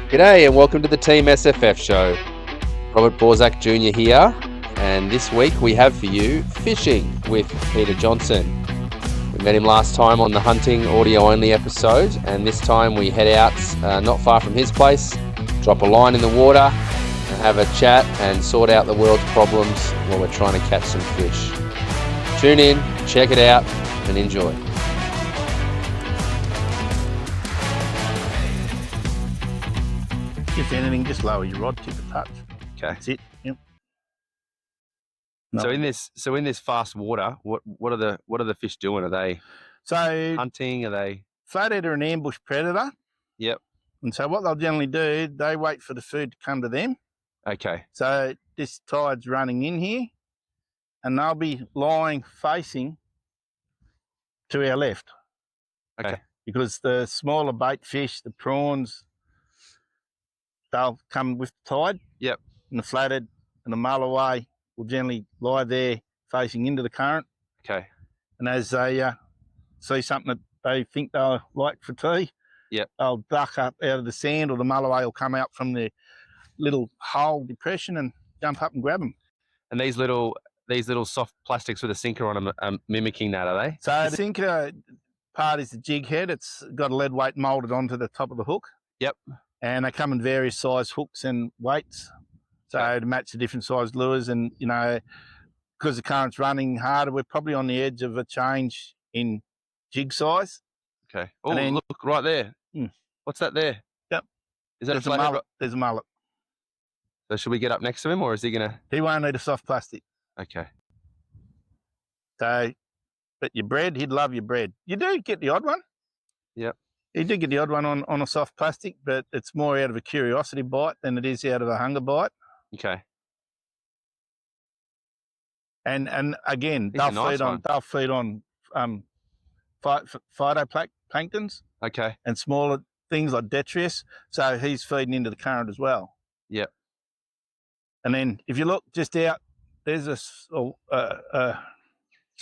G'day and welcome to the Team SFF show. Robert Jnr here, and this week we have for you Fishing with Peter Johnson. We met him last time on the hunting audio-only episode, and this time we head out not far from his place, drop a line in the water, and have a chat and sort out the world's problems while we're trying to catch some fish. Tune in, check it out, and enjoy. If anything, just lower your rod tip a touch. Okay. That's it. Yep. So in this fast water, what are the fish doing? Are they hunting? Are they flathead are an ambush predator? Yep. And so what they'll generally do, they wait for the food to come to them. Okay. So this tide's running in here, and they'll be lying facing to our left. Okay. Because the smaller bait fish, the prawns, they'll come with the tide. Yep. And the flathead and the mulloway will generally lie there facing into the current. Okay. And as they see something that they think they'll like for tea, yep, they'll duck up out of the sand, or the mulloway will come out from the little hole depression and jump up and grab them. And these little soft plastics with a sinker on them are mimicking that, are they? So the sinker part is the jig head. It's got a lead weight moulded onto the top of the hook. Yep. And they come in various size hooks and weights. So to match the different size lures, and because the current's running harder, we're probably on the edge of a change in jig size. Okay. Oh, look right there. What's that there? Yep. Is that a flathead? There's a mullet. So should we get up next to him, or is he gonna? He won't need a soft plastic. Okay. So, but your bread, he'd love your bread. You do get the odd one. Yep. You do get the odd one on a soft plastic, but it's more out of a curiosity bite than it is out of a hunger bite. Okay. And again, they'll feed on phytoplanktons. Okay. And smaller things like detritus. So he's feeding into the current as well. Yep. And then if you look just out, there's a see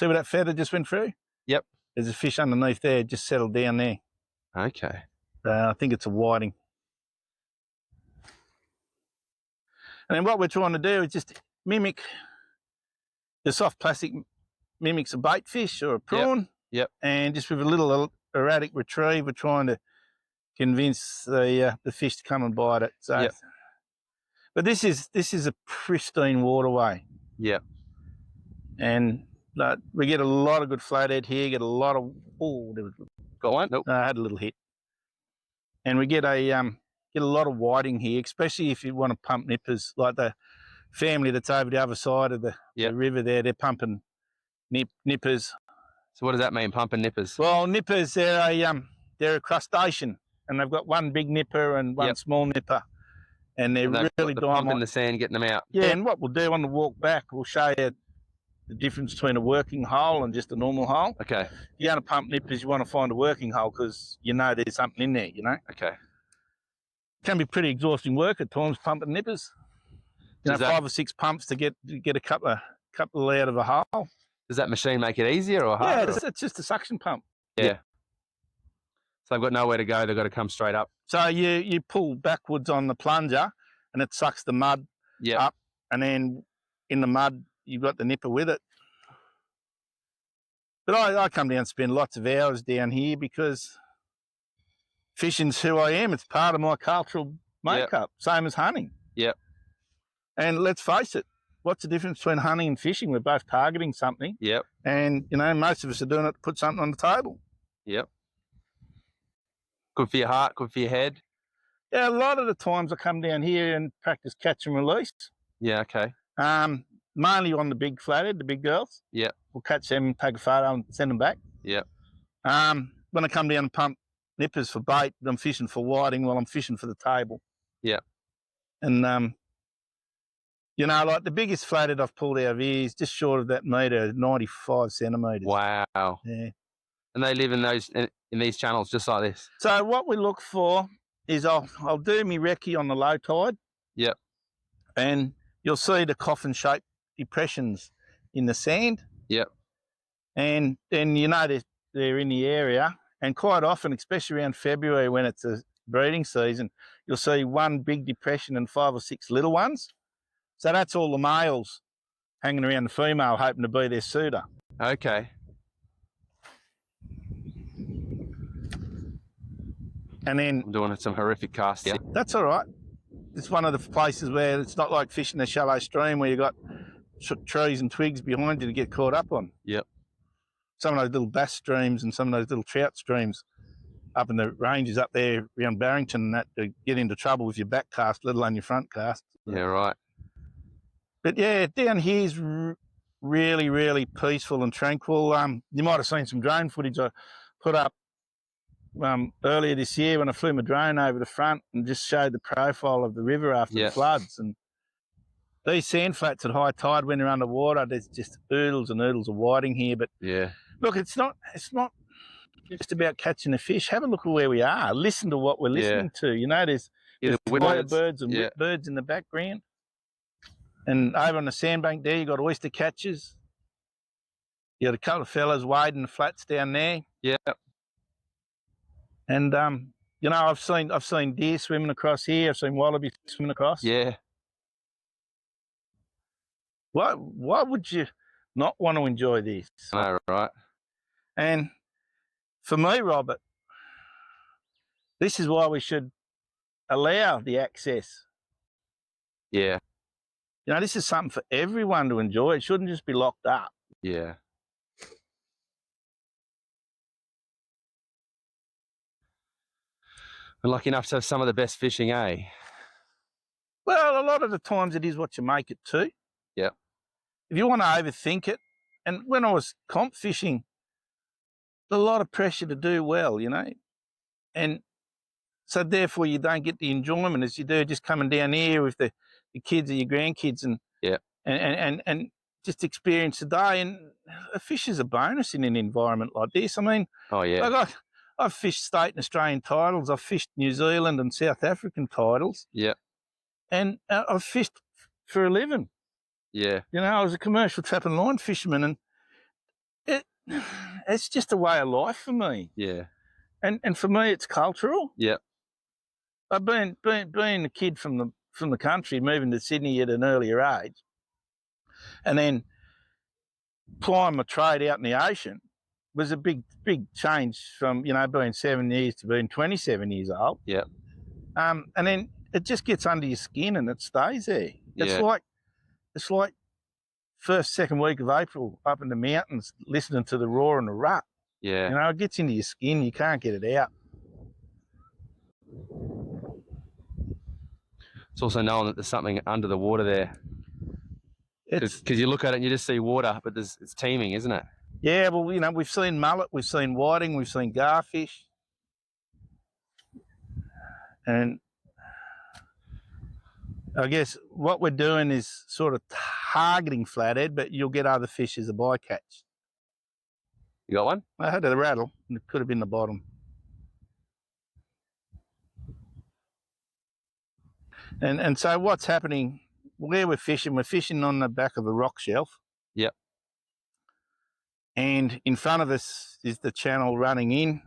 where that feather just went through? Yep. There's a fish underneath there, just settled down there. Okay. I think it's a whiting. And then what we're trying to do is just mimic the soft plastic, mimics a bait fish or a prawn. Yep. And just with a little erratic retrieve, we're trying to convince the fish to come and bite it. So, yep. But this is a pristine waterway. Yep. And we get a lot of good flathead here. Get a lot of got one? Nope. I had a little hit. And we get a lot of whiting here, especially if you want to pump nippers, like the family that's over the other side of the river there. They're pumping nippers. So what does that mean, pumping nippers? Well, nippers, they're a crustacean, and they've got one big nipper and one small nipper, and they're really pumping in the sand, getting them out. Yeah, and what we'll do on the walk back, we'll show you the difference between a working hole and just a normal hole. Okay. If you're going to pump nippers, you want to find a working hole because there's something in there, Okay. Can be pretty exhausting work at times pumping nippers. 5 or 6 pumps to get a couple out of a hole. Does that machine make it easier or harder? Yeah, it's just a suction pump. Yeah. So they've got nowhere to go. They've got to come straight up. So you pull backwards on the plunger, and it sucks the mud up, and then in the mud you've got the nipper with it. But I come down and spend lots of hours down here because fishing's who I am. It's part of my cultural makeup, same as hunting. Yep. And let's face it, what's the difference between hunting and fishing? We're both targeting something. Yep. And, most of us are doing it to put something on the table. Yep. Good for your heart, good for your head. Yeah, a lot of the times I come down here and practice catch and release. Yeah, okay. Mainly on the big flathead, the big girls. Yep. We'll catch them, take a photo and send them back. Yep. When I come down and pump nippers for bait, I'm fishing for whiting while I'm fishing for the table. Yep. And, like the biggest flathead I've pulled out of here is just short of that metre, 95 centimetres. Wow. Yeah. And they live in these channels just like this. So what we look for is I'll do me recce on the low tide. Yep. And you'll see the coffin-shaped depressions in the sand. Yep. And then they're in the area, and quite often, especially around February when it's a breeding season, you'll see one big depression and 5 or 6 little ones. So that's all the males hanging around the female hoping to be their suitor. Okay. And then I'm doing some horrific casts here. That's all right. It's one of the places where it's not like fishing a shallow stream where you've got trees and twigs behind you to get caught up on. Yep. Some of those little bass streams and some of those little trout streams up in the ranges up there around Barrington and that to get into trouble with your back cast, let alone your front cast. Yeah, right. But yeah, down here's really, really peaceful and tranquil. You might have seen some drone footage I put up earlier this year when I flew my drone over the front and just showed the profile of the river after the floods. And these sand flats at high tide when they're underwater, there's just oodles and oodles of whiting here. But yeah, look, it's not just about catching a fish. Have a look at where we are. Listen to what we're listening to. You know, there's birds and whip birds in the background. And over on the sandbank there, you got oyster catchers. You got a couple of fellas wading the flats down there. Yeah. And you know, I've seen deer swimming across here. I've seen wallabies swimming across. Yeah. Why would you not want to enjoy this? I know, right? And for me, Robert, this is why we should allow the access. Yeah. You know, this is something for everyone to enjoy. It shouldn't just be locked up. Yeah. We're lucky enough to have some of the best fishing, eh? Well, a lot of the times it is what you make it to. Yeah. If you want to overthink it, and when I was comp fishing, there's a lot of pressure to do well, you know, and so therefore you don't get the enjoyment as you do just coming down here with the kids or your grandkids and and just experience the day. And a fish is a bonus in an environment like this. I mean, like I've fished state and Australian titles. I've fished New Zealand and South African titles. Yeah. And I've fished for a living. Yeah. You know, I was a commercial trap and line fisherman, and it's just a way of life for me. Yeah. And for me, it's cultural. Yeah. I've being a kid from the country, moving to Sydney at an earlier age, and then plying my trade out in the ocean was a big change from, you know, being 7 years to being 27 years old. Yeah. And then it just gets under your skin and it stays there. It's like first, second week of April up in the mountains, listening to the roar and the rut. Yeah. You know, it gets into your skin. You can't get it out. It's also knowing that there's something under the water there. Because you look at it and you just see water, but it's teeming, isn't it? Yeah, well, you know, we've seen mullet, we've seen whiting, we've seen garfish. And I guess what we're doing is sort of targeting flathead, but you'll get other fish as a bycatch. You got one? I had a rattle, and it could have been the bottom. And so what's happening, where we're fishing on the back of a rock shelf. Yep. And in front of us is the channel running in.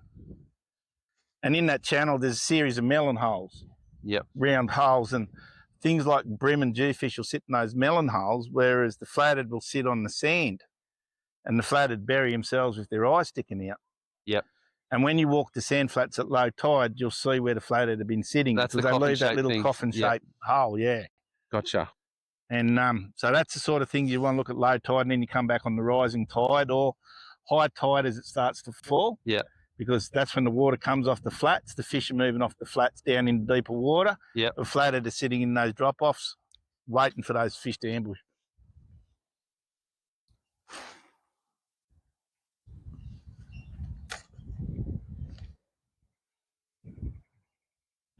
And in that channel, there's a series of melon holes. Yep. Round holes, and things like brim and jewfish will sit in those melon holes, whereas the flathead will sit on the sand, and the flathead bury themselves with their eyes sticking out. Yep. And when you walk the sand flats at low tide, you'll see where the flathead have been sitting. That's because they leave that little coffin-shaped hole, yeah. Gotcha. And so that's the sort of thing you want to look at low tide, and then you come back on the rising tide or high tide as it starts to fall. Yeah. Because that's when the water comes off the flats. The fish are moving off the flats down into deeper water. Yeah. The flathead are sitting in those drop-offs, waiting for those fish to ambush.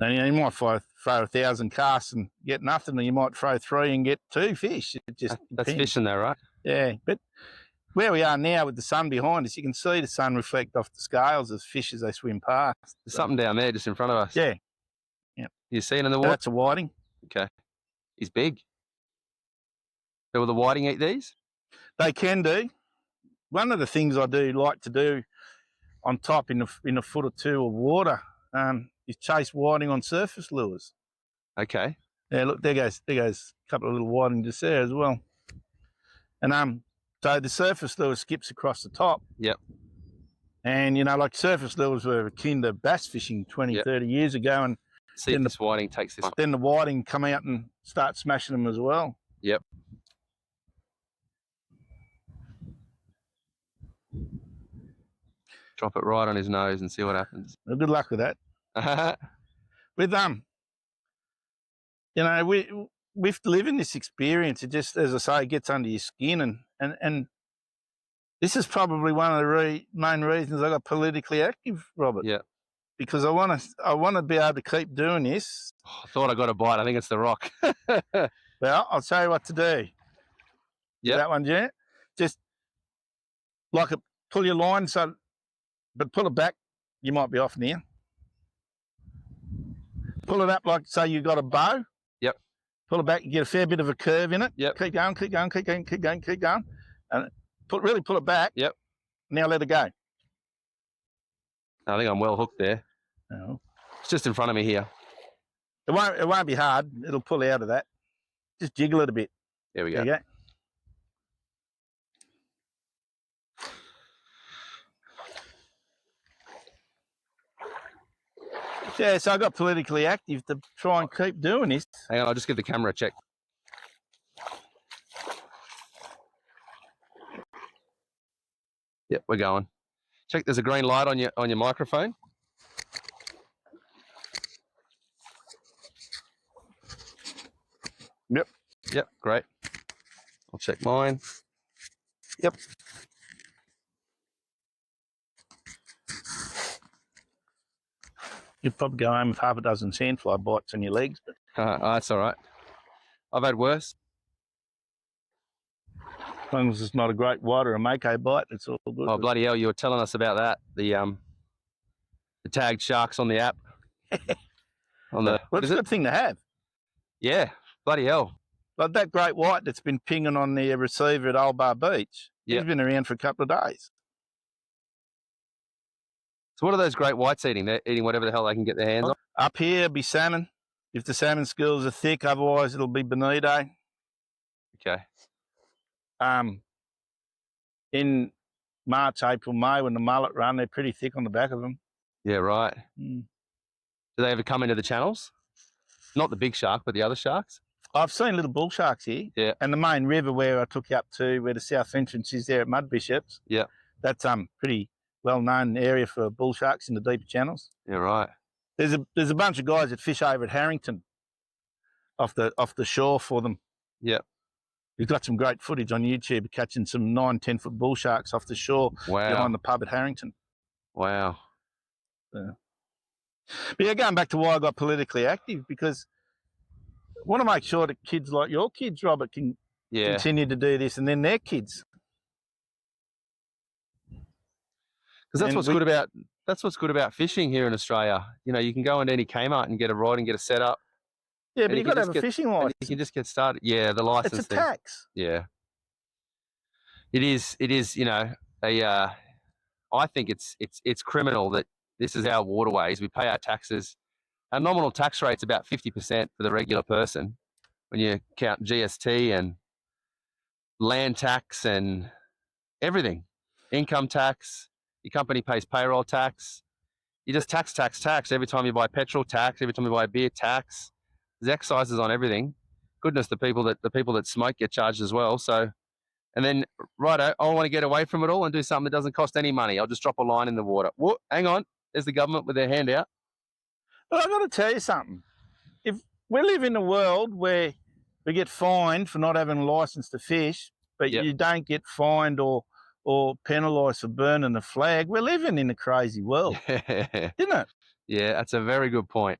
And you might throw 1,000 casts and get nothing, or you might throw 3 and get 2 fish. It just that's fishing though, right? Yeah, but where we are now with the sun behind us, you can see the sun reflect off the scales of fish as they swim past. There's something down there just in front of us. Yeah. Yeah. You see it in the water? That's a whiting. Okay. He's big. So will the whiting eat these? They can do. One of the things I do like to do on top in a foot or two of water you chase whiting on surface lures. Okay. Yeah, look, there goes a couple of little whiting just there as well. And so the surface lure skips across the top. Yep. And, you know, like surface lures were akin to bass fishing 20, 30 years ago. And see if this whiting takes this one. Then the whiting come out and start smashing them as well. Yep. Drop it right on his nose and see what happens. Well, good luck with that. With you know, with living this experience, it just, as I say, gets under your skin, and this is probably one of the main reasons I got politically active, Robert. Yeah. Because I want to be able to keep doing this. Oh, I thought I got a bite. I think it's the rock. Well, I'll tell you what to do. Yeah. That one, yeah. Just like it, pull your line, but pull it back. You might be off near. Pull it up like, say you got a bow. Yep. Pull it back. You get a fair bit of a curve in it. Yep. Keep going, keep going, keep going, keep going, keep going, and really pull it back. Yep. Now let it go. I think I'm well hooked there. Oh. It's just in front of me here. It won't be hard. It'll pull out of that. Just jiggle it a bit. There we go. There you go. Yeah, so I got politically active to try and keep doing this. Hang on, I'll just give the camera a check. Yep, we're going. Check, there's a green light on your microphone. Yep. Yep, great. I'll check mine. Yep. You'd probably go home with half a dozen sandfly bites on your legs. But that's all right. I've had worse. as long as it's not a great white or a mako bite, it's all good. Oh, bloody hell, you were telling us about that. The tagged sharks on the app. Well, it's a good thing to have. Yeah, bloody hell. Like that great white that's been pinging on the receiver at Old Bar Beach, he's been around for a couple of days. So what are those great whites eating? They're eating whatever the hell they can get their hands on? Up here, it'll be salmon. If the salmon schools are thick, otherwise it'll be bonito. Okay. In March, April, May, when the mullet run, they're pretty thick on the back of them. Yeah, right. Mm. Do they ever come into the channels? Not the big shark, but the other sharks? I've seen little bull sharks here. Yeah. And the main river where I took you up to, where the south entrance is there at Mud Bishops. Yeah. That's pretty well-known area for bull sharks in the deeper channels. Yeah, right. There's a bunch of guys that fish over at Harrington off the shore for them. Yeah. We've got some great footage on YouTube of catching some 9-10 foot bull sharks off the shore behind the pub at Harrington. Wow. Yeah. But yeah, going back to why I got politically active, because I want to make sure that kids like your kids, Robert, can continue to do this, and then their kids. Because that's what's good about fishing here in Australia. You know, you can go into any Kmart and get a rod and get a setup. Yeah, but you've got to have a fishing license. You can just get started. Yeah, the license. It's a tax. Yeah. It is. You know, I think it's criminal that this is our waterways. We pay our taxes. Our nominal tax rate's about 50% for the regular person when you count GST and land tax and everything, income tax. Your company pays payroll tax. You just tax every time you buy petrol, tax every time you buy beer, tax. There's excises on everything. Goodness, the people that smoke get charged as well. So, and then righto, I want to get away from it all and do something that doesn't cost any money. I'll just drop a line in the water. Whoa, hang on, there's the government with their hand out. Well, I've got to tell you something. If we live in a world where we get fined for not having a license to fish, but you don't get fined or penalised for burning the flag, we're living in a crazy world, isn't it? Yeah, that's a very good point.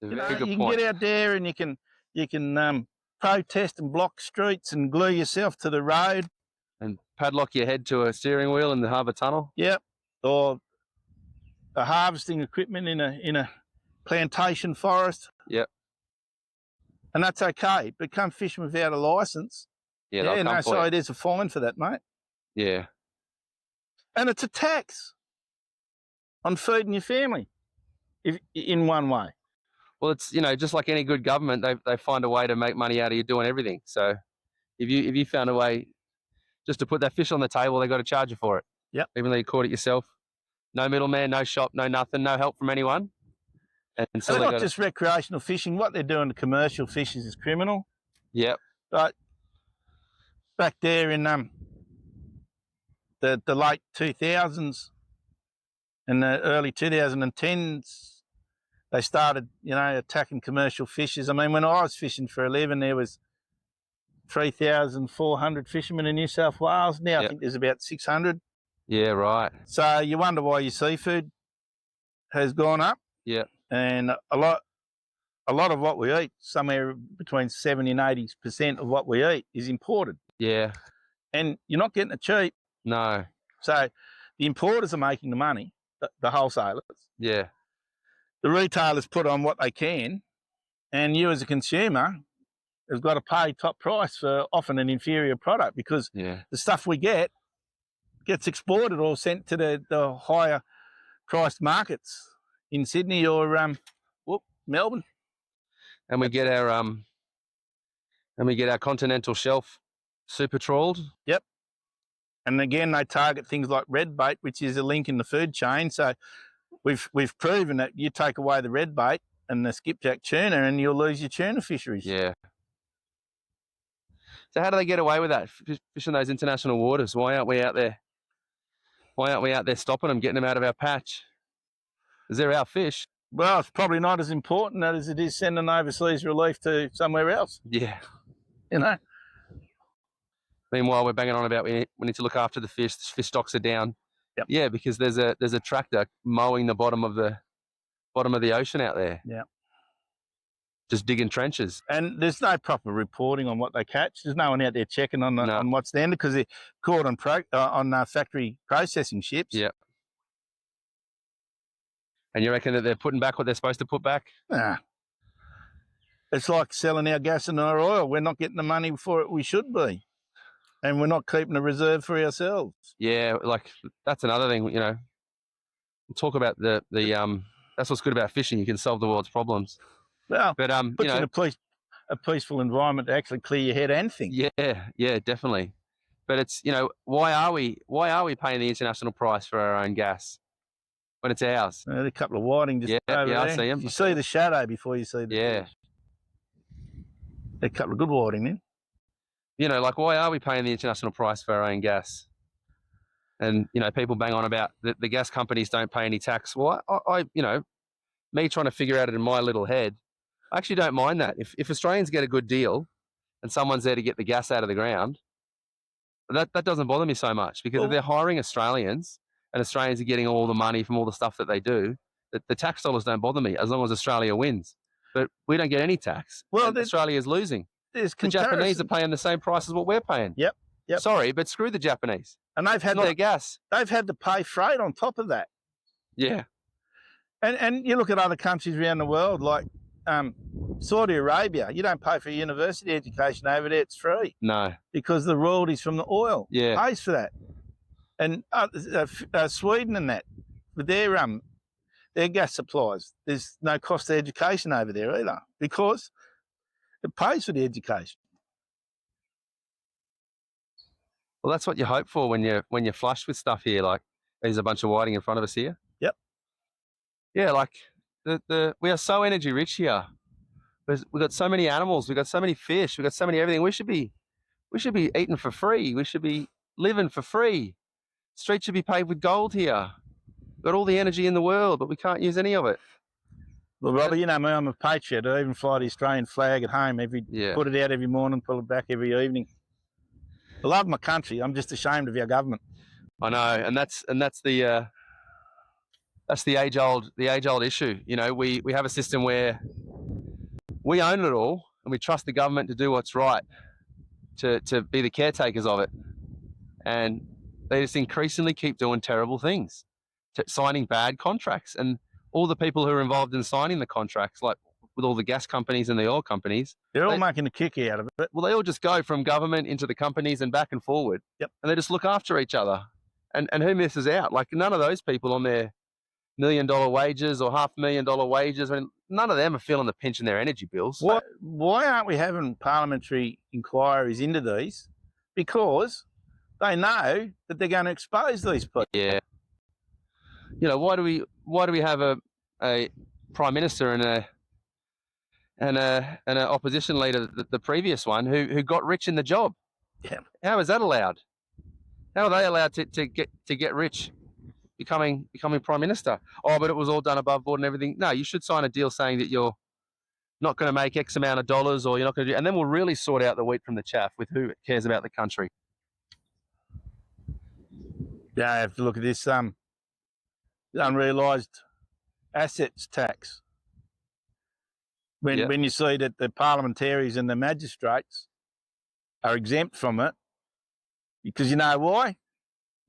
You can get out there and you can protest and block streets and glue yourself to the road and padlock your head to a steering wheel in the harbour tunnel. Yep, or a harvesting equipment in a plantation forest. Yep, and that's okay. But come fishing without a licence. Yeah, sorry, there's a fine for that, mate. Yeah, and it's a tax on feeding your family. in one way. Well, it's, you know, just like any good government, they find a way to make money out of you doing everything. So if you found a way just to put that fish on the table, they got to charge you for it. Yep. Even though you caught it yourself. No middleman, no shop, no nothing, no help from anyone. And so they're not just recreational fishing. What they're doing to commercial fishers is criminal. Yep. But back there in the late 2000s and the early 2010s, they started, you know, attacking commercial fishers. I mean, when I was fishing for a living, there was 3,400 fishermen in New South Wales. Now I think there's about 600. Yeah, right. So you wonder why your seafood has gone up. Yeah. And a lot of what we eat, somewhere between 70 and 80% of what we eat is imported. Yeah. And you're not getting it cheap. No. So the importers are making the money, the wholesalers. Yeah. The retailers put on what they can, and you as a consumer have got to pay top price for often an inferior product, because the stuff we get gets exported or sent to the higher priced markets in Sydney or Melbourne. And we get our continental shelf super trawled. Yep. And again, they target things like red bait, which is a link in the food chain. So we've proven that you take away the red bait and the skipjack tuna and you'll lose your tuna fisheries. Yeah. So how do they get away with that, fishing those international waters? Why aren't we out there? Why aren't we out there stopping them, getting them out of our patch? Because they're our fish. Well, it's probably not as important as it is sending overseas relief to somewhere else. Yeah. You know? Meanwhile, we're banging on about we need to look after the fish. The fish stocks are down. Yep. Yeah, because there's a tractor mowing the bottom of the ocean out there. Yeah. Just digging trenches. And there's no proper reporting on what they catch. There's no one out there checking on what's there, because they're caught on factory processing ships. Yeah. And you reckon that they're putting back what they're supposed to put back? Nah. It's like selling our gas and our oil. We're not getting the money for it we should be. And we're not keeping a reserve for ourselves. Yeah, like that's another thing, you know. Talk about the that's what's good about fishing. You can solve the world's problems. Well, but puts you in a peaceful environment to actually clear your head and think. Yeah, definitely. But it's, you know, why are we paying the international price for our own gas when it's ours? A couple of whiting just over there. I see them. You see the shadow before you see the fish. A couple of good whiting then. You know, like, why are we paying the international price for our own gas? And, you know, people bang on about the gas companies don't pay any tax. Well, I you know, me trying to figure out it in my little head, I actually don't mind that. If Australians get a good deal and someone's there to get the gas out of the ground, that doesn't bother me so much, because if they're hiring Australians and Australians are getting all the money from all the stuff that they do, the tax dollars don't bother me as long as Australia wins. But we don't get any tax. Well, Australia is losing. The Japanese are paying the same price as what we're paying. Yep. Sorry, but screw the Japanese. And they've had their gas. They've had to pay freight on top of that. Yeah. And you look at other countries around the world, like Saudi Arabia. You don't pay for university education over there; it's free. No. Because the royalties from the oil pays for that. And Sweden and that, with their gas supplies, there's no cost of education over there either, because it pays for the education. Well, that's what you hope for when you're flushed with stuff here. Like, there's a bunch of whiting in front of us here. Yep. Yeah, like we are so energy rich here. We've got so many animals. We've got so many fish. We've got so many everything. We should be eating for free. We should be living for free. Streets should be paved with gold here. We've got all the energy in the world, but we can't use any of it. Well, Robbie, you know me, I'm a patriot. I even fly the Australian flag at home put it out every morning, pull it back every evening. I love my country. I'm just ashamed of our government. I know, and that's the age old issue. You know, we have a system where we own it all, and we trust the government to do what's right, to be the caretakers of it, and they just increasingly keep doing terrible things, signing bad contracts, and all the people who are involved in signing the contracts, like with all the gas companies and the oil companies, they're all making a kick out of it. Well, they all just go from government into the companies and back and forward. Yep. And they just look after each other. And who misses out? Like, none of those people on their million wages or $500,000 wages. I mean, none of them are feeling the pinch in their energy bills. Why aren't we having parliamentary inquiries into these? Because they know that they're going to expose these people. Yeah. You know, why do we have a prime minister and an opposition leader, the previous one, who got rich in the job? Yeah. How is that allowed? How are they allowed to get rich becoming prime minister? Oh, but it was all done above board and everything. No, you should sign a deal saying that you're not going to make X amount of dollars, or you're not going to do, and then we'll really sort out the wheat from the chaff with who cares about the country. Yeah, I have to look at this unrealised assets tax. When you see that the parliamentaries and the magistrates are exempt from it, because you know why?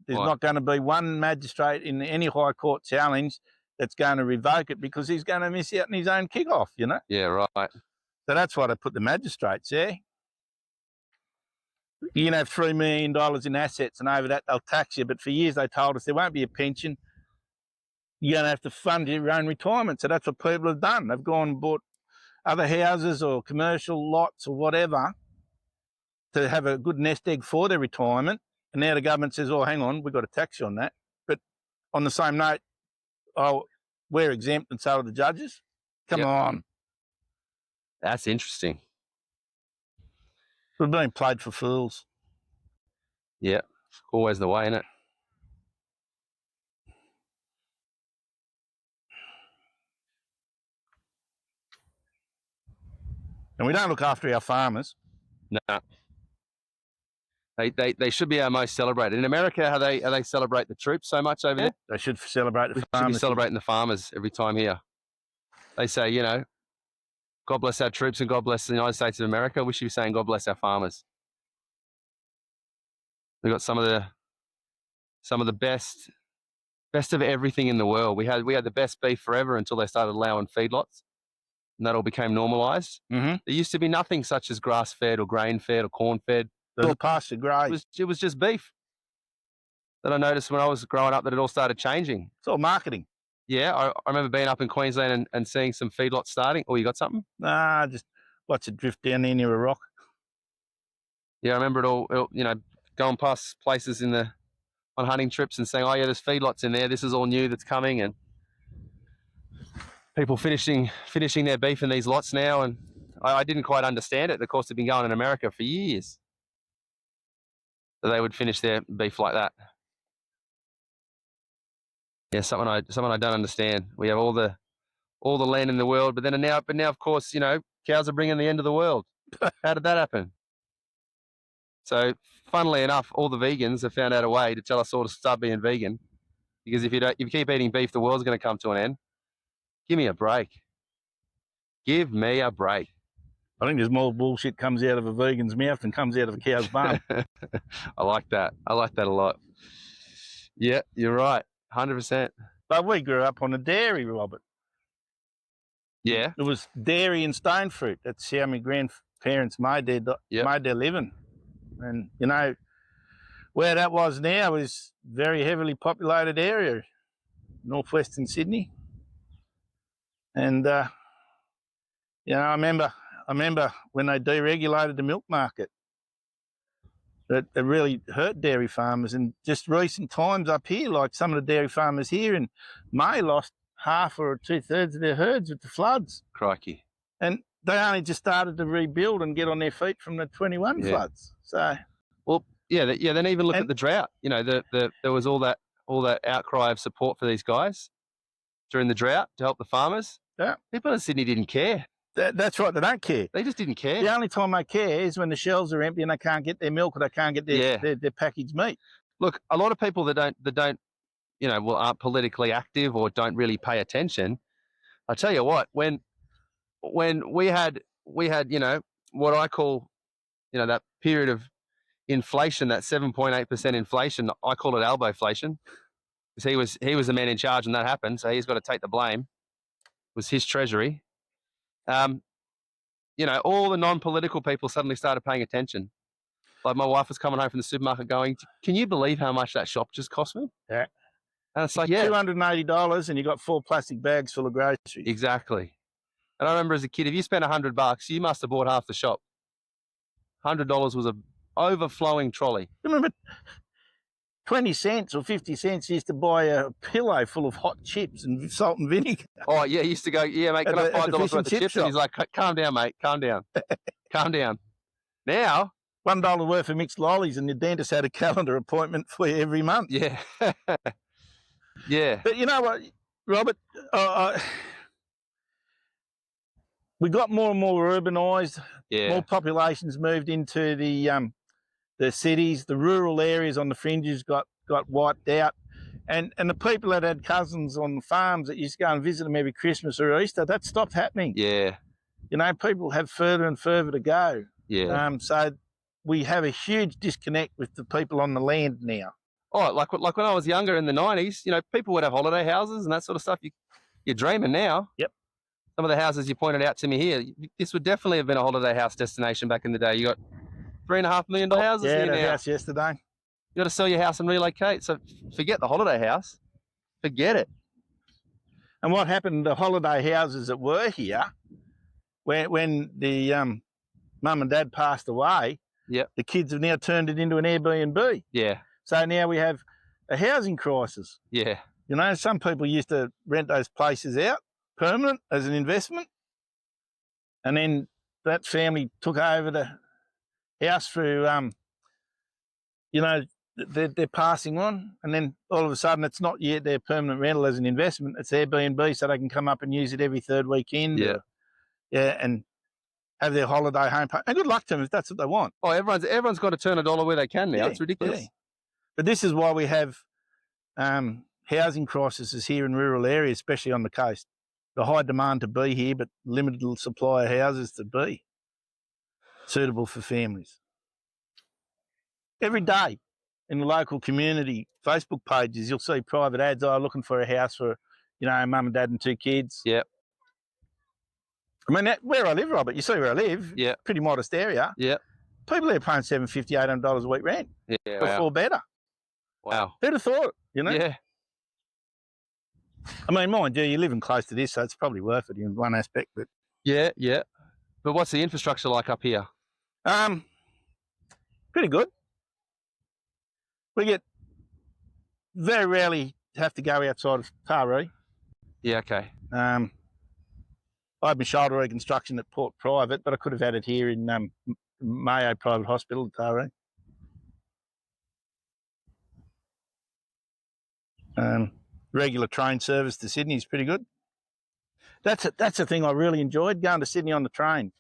There's not going to be one magistrate in any High Court challenge that's going to revoke it, because he's going to miss out on his own kick-off, you know? Yeah, right. So that's why they put the magistrates there. You can have $3 million in assets, and over that they'll tax you. But for years they told us there won't be a pension. You're going to have to fund your own retirement. So that's what people have done. They've gone and bought other houses or commercial lots or whatever to have a good nest egg for their retirement. And now the government says, oh, hang on, we've got to tax you on that. But on the same note, oh, we're exempt and so are the judges. Come on. That's interesting. We're being played for fools. Yeah, always the way, isn't it? And we don't look after our farmers. No. They should be our most celebrated. In America, how they celebrate the troops so much over there? They should celebrate the farmers. Should be celebrating the farmers every time here. They say, you know, God bless our troops and God bless the United States of America. We should be saying God bless our farmers. We've got some of the best of everything in the world. We had the best beef forever until they started allowing feedlots, and that all became normalised. Mm-hmm. There used to be nothing such as grass-fed or grain-fed or corn-fed. It was pasture grade. It was just beef. That I noticed when I was growing up that it all started changing. It's all marketing. Yeah, I remember being up in Queensland and seeing some feedlots starting. Oh, you got something? Nah, just watch it drift down there near a rock. Yeah, I remember it all, you know, going past places on hunting trips and saying, oh yeah, there's feedlots in there. This is all new that's coming, and people finishing their beef in these lots now. And I didn't quite understand it. Of course, they've been going in America for years. So they would finish their beef like that. Yeah, something I don't understand. We have all the land in the world, but now of course, you know, cows are bringing the end of the world. How did that happen? So, funnily enough, all the vegans have found out a way to tell us all to start being vegan, because if you keep eating beef, the world's going to come to an end. Give me a break. Give me a break. I think there's more bullshit comes out of a vegan's mouth than comes out of a cow's bum. I like that. I like that a lot. Yeah, you're right. 100%. But we grew up on a dairy, Robert. Yeah. It was dairy and stone fruit. That's how my grandparents made their living. And, you know, where that was now is very heavily populated area, northwestern Sydney. And, you know, I remember when they deregulated the milk market. It really hurt dairy farmers. And just recent times up here, like some of the dairy farmers here in May lost half or 2/3 of their herds with the floods. Crikey. And they only just started to rebuild and get on their feet from the 21 floods. So, well, then even look at the drought. You know, there was all that outcry of support for these guys during the drought to help the farmers. Yeah. People in Sydney didn't care. That's right, they don't care. They just didn't care. The only time they care is when the shelves are empty and they can't get their milk or they can't get their packaged meat. Look, a lot of people that don't, you know, aren't politically active or don't really pay attention. I tell you what, when we had, you know, what I call, you know, that period of inflation, that 7.8% inflation, I call it elbowflation, because he was the man in charge and that happened, so he's got to take the blame. It was his treasury. You know, all the non-political people suddenly started paying attention. Like my wife was coming home from the supermarket going, can you believe how much that shop just cost me? Yeah. And it's like, $280 and you got 4 plastic bags full of groceries. Exactly. And I remember as a kid, if you spent $100, you must have bought half the shop. $100 was an overflowing trolley. Remember, 20 cents or 50 cents used to buy a pillow full of hot chips and salt and vinegar. Oh, yeah, he used to go, yeah, mate, can I have $5 worth of chips? And he's like, calm down, mate, calm down. Calm down. Now, $1 worth of mixed lollies and the dentist had a calendar appointment for you every month. Yeah. Yeah. But you know what, Robert? We got more and more urbanised. Yeah. More populations moved into the cities. The rural areas on the fringes got wiped out. And the people that had cousins on the farms that used to go and visit them every Christmas or Easter, that stopped happening. Yeah. You know, people have further and further to go. Yeah. So we have a huge disconnect with the people on the land now. Oh, like when I was younger in the 90s, you know, people would have holiday houses and that sort of stuff. You're dreaming now. Yep. Some of the houses you pointed out to me here, this would definitely have been a holiday house destination back in the day. You got $3.5 million houses here now. Yeah, house yesterday. You got to sell your house and relocate. So forget the holiday house. Forget it. And what happened to the holiday houses that were here, when the mum and dad passed away, yep, the kids have now turned it into an Airbnb. Yeah. So now we have a housing crisis. Yeah. You know, some people used to rent those places out permanent as an investment. And then that family took over the house through, you know, they're passing on. And then all of a sudden it's not yet their permanent rental as an investment. It's Airbnb so they can come up and use it every third weekend. Yeah. And have their holiday home. And good luck to them if that's what they want. Oh, everyone's got to turn a dollar where they can now. Yeah, it's ridiculous. Yeah. But this is why we have housing crises here in rural areas, especially on the coast. The high demand to be here, but limited supply of houses to be suitable for families. Every day in the local community Facebook pages, you'll see private ads, looking for a house for, you know, mum and dad and 2 kids. Yep. I mean, where I live, Robert, you see where I live, yeah, pretty modest area. Yeah. People there paying $750, $800 a week rent. Yeah. Before better. Wow. Who'd have thought, you know? Yeah. I mean, mind you, you're living close to this, so it's probably worth it in one aspect. But yeah, yeah. But what's the infrastructure like up here? Pretty good. We get very rarely have to go outside of Taree. Yeah, okay. I had my shoulder reconstruction at Port Private, but I could have had it here in Mayo Private Hospital at Taree. Regular train service to Sydney is pretty good. That's the thing I really enjoyed, going to Sydney on the train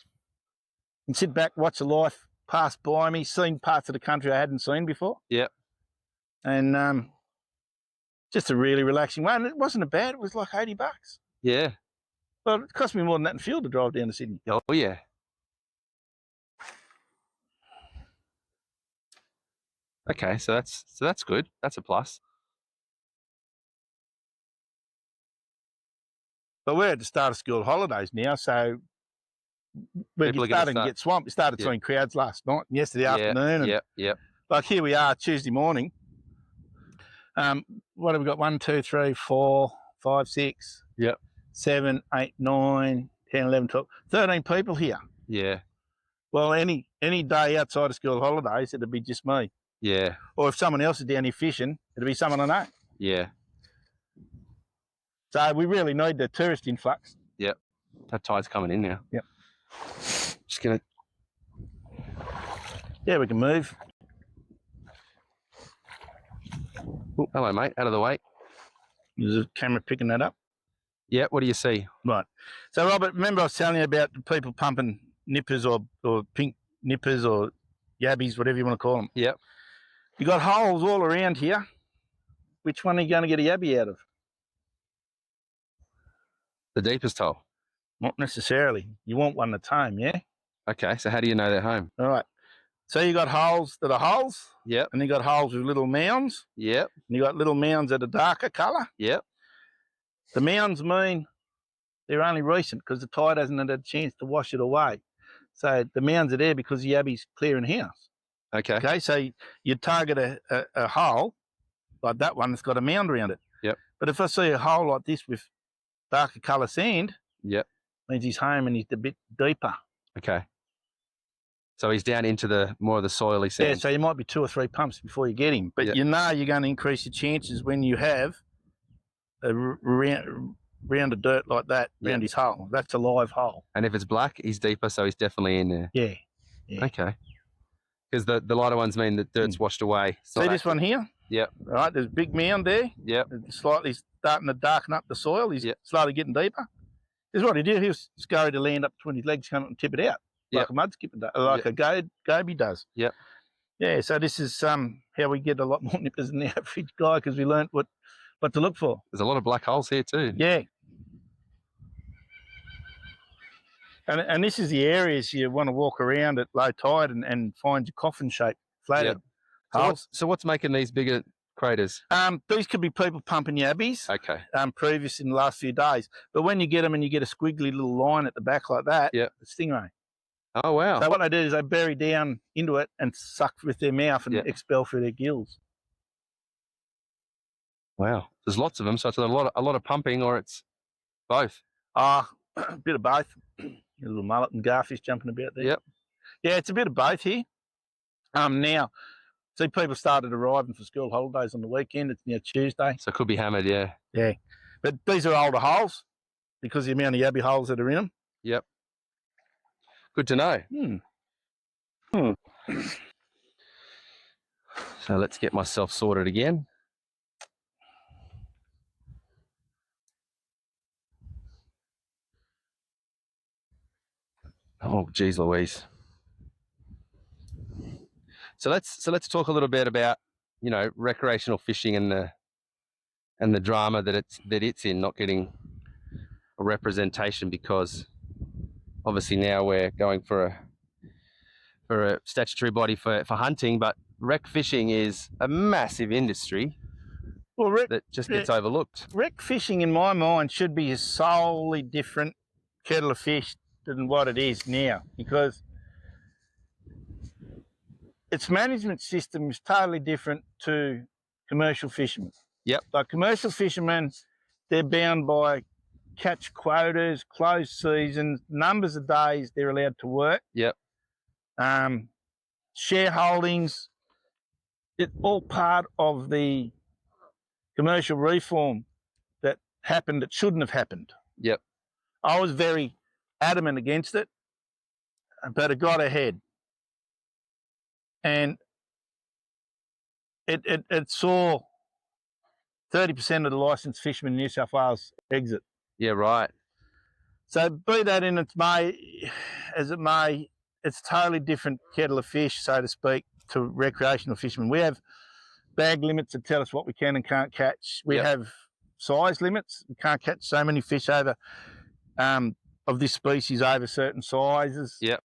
and sit back, watch the life pass by me, seen parts of the country I hadn't seen before. Yep. And just a really relaxing way. And it wasn't bad. It was like $80. Yeah. But it cost me more than that in fuel to drive down to Sydney. Oh, yeah. Okay, so that's good. That's a plus. But we're at the start of school holidays now, so we're starting to get swamped. We started seeing crowds last night and yesterday afternoon. And yeah. Like here we are Tuesday morning. What have we got? 1, 2, 3, 4, 5, 6, 7, 8, 9, 10, 11, 12, 13 people here. Yeah. Well, any day outside of school holidays, it'd be just me. Yeah. Or if someone else is down here fishing, it'd be someone I know. Yeah. So we really need the tourist influx. Yep. That tide's coming in now. Yep. Just gonna. Yeah, we can move. Ooh, hello, mate. Out of the way. There's a camera picking that up. Yeah. What do you see? Right. So, Robert, remember I was telling you about the people pumping nippers or pink nippers or yabbies, whatever you want to call them. Yep. You got holes all around here. Which one are you going to get a yabby out of? The deepest hole? Not necessarily. You want one that's home, yeah? Okay, so how do you know they're home? All right. So you got holes that are holes. Yep. And you got holes with little mounds. Yep. And you got little mounds that are darker colour. Yep. The mounds mean they're only recent because the tide hasn't had a chance to wash it away. So the mounds are there because the yabby's clearing house. Okay. Okay, so you target a hole like that one that's got a mound around it. Yep. But if I see a hole like this with darker colour sand, yep, means he's home and he's a bit deeper. okay. So he's down into the more of the soily sand. Yeah, so you might be 2 or 3 pumps before you get him. But Yep. you know you're going to increase your chances when you have a round of dirt like that around his hole. That's a live hole. And if it's black, he's deeper, so he's definitely in there. Yeah. Okay. Because the lighter ones mean that dirt's washed away. See this one here? Yep. Right, there's a big mound there. Yep. It's slightly starting to darken up the soil. He's slowly getting deeper. This is what he did. He'll scurry to land up between his legs, come up and tip it out. Like a mud skipper does, like a goby does. Yep. Yeah, so this is how we get a lot more nippers than the average guy because we learnt what to look for. There's a lot of black holes here too. Yeah. And this is the areas you want to walk around at low tide and find your coffin shape flathead holes. So what's making these bigger craters? These could be people pumping yabbies. Okay. Previous in the last few days. But when you get them and you get a squiggly little line at the back like that, it's stingray. Oh, wow. So what they do is they bury down into it and suck with their mouth and expel through their gills. Wow. There's lots of them, so it's a lot of pumping, or it's both. A bit of both. A little mullet and garfish jumping about there. Yep. Yeah, it's a bit of both here. Now, see, people started arriving for school holidays on the weekend. It's now Tuesday. So it could be hammered, yeah. Yeah. But these are older holes because of the amount of yabby holes that are in them. Yep. Good to know. So let's get myself sorted again. Oh, geez Louise. So let's talk a little bit about, recreational fishing and the drama that it's in, not getting a representation, because obviously now we're going for a statutory body for hunting, but rec fishing is a massive industry that just gets overlooked. Rec fishing, in my mind, should be a solely different kettle of fish than what it is now, because its management system is totally different to commercial fishermen. Yep. Like commercial fishermen, they're bound by catch quotas, closed seasons, numbers of days they're allowed to work. Yep. Shareholdings, it's all part of the commercial reform that happened that shouldn't have happened. Yep. I was very adamant against it, but it got ahead. And it saw 30% of the licensed fishermen in New South Wales exit. Yeah, right. So be that as it may, it's a totally different kettle of fish, so to speak, to recreational fishermen. We have bag limits that tell us what we can and can't catch. We have size limits. We can't catch so many fish over of this species over certain sizes. Yep.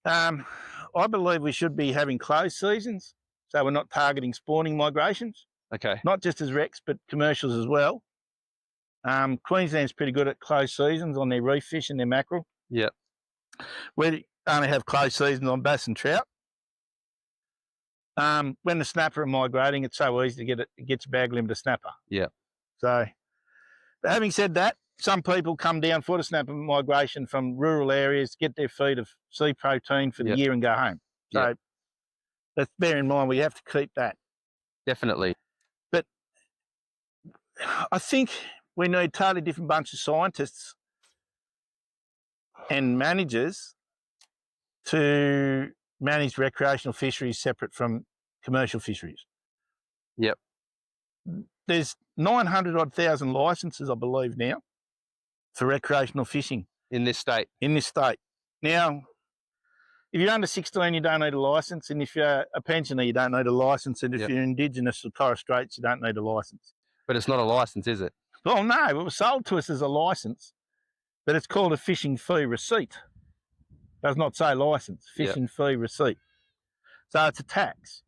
I believe we should be having closed seasons, so we're not targeting spawning migrations. Okay. Not just as recs, but commercials as well. Queensland's pretty good at closed seasons on their reef fish and their mackerel. Yep. We only have closed seasons on bass and trout. When the snapper are migrating, it's so easy to get it gets bag limit a snapper. Yeah. So, but having said that, some people come down for the snapper migration from rural areas, get their feed of sea protein for the year and go home. So let's bear in mind we have to keep that. Definitely. But I think we need a totally different bunch of scientists and managers to manage recreational fisheries separate from commercial fisheries. Yep. There's 900,000 licences, I believe, now for recreational fishing. In this state? In this state. Now, if you're under 16, you don't need a licence, and if you're a pensioner, you don't need a licence, and if you're Indigenous or Torres Straits, you don't need a licence. But it's not a licence, is it? Well, no, it was sold to us as a licence, but it's called a fishing fee receipt. It does not say licence, fishing fee receipt. So it's a tax.